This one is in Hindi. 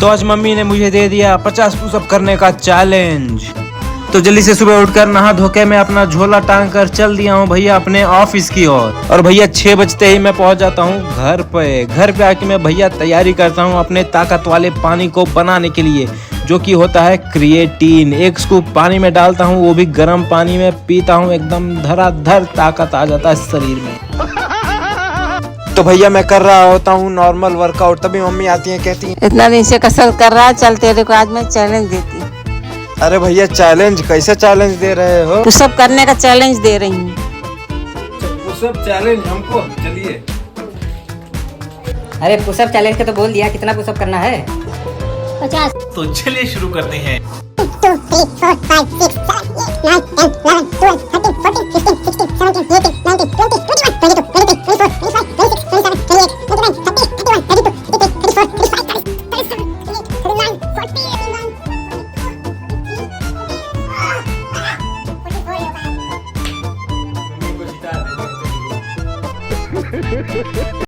तो आज मम्मी ने मुझे दे दिया 50 पुशअप करने का चैलेंज। तो जल्दी से सुबह उठकर नहा धोके मैं अपना झोला टांग कर चल दिया हूँ भैया अपने ऑफिस की ओर। और भैया 6 बजते ही मैं पहुँच जाता हूँ घर पे आके मैं भैया तैयारी करता हूँ अपने ताकत वाले पानी को बनाने के लिए, जो कि होता है क्रिएटिन। 1 स्कूप पानी में डालता हूँ, वो भी गर्म पानी में पीता हूँ, एकदम धराधर ताकत आ जाता है शरीर में। तो भैया मैं कर रहा होता हूँ नॉर्मल वर्कआउट, तभी मम्मी आती है कहती है इतना दिन से कसरत कर रहा है, चल तेरे को आज मैं चैलेंज देती हूँ। अरे भैया चैलेंज कैसे चैलेंज दे रहे हो? पुशअप करने का चैलेंज दे रही हूँ। पुशअप चैलेंज हमको, चलिए। अरे पुशअप चैलेंज का तो बोल दिया, कितना पुशअप करना है? 50। तो चलिए शुरू करते हैं। 1 2 3 4 5 6 7 8 9 10 11 12 13 14 15 16 17 18 19 20 21 22 23 24 25 26 27 28 29 30 31 32 33 34 35 36 37 38 39 40 41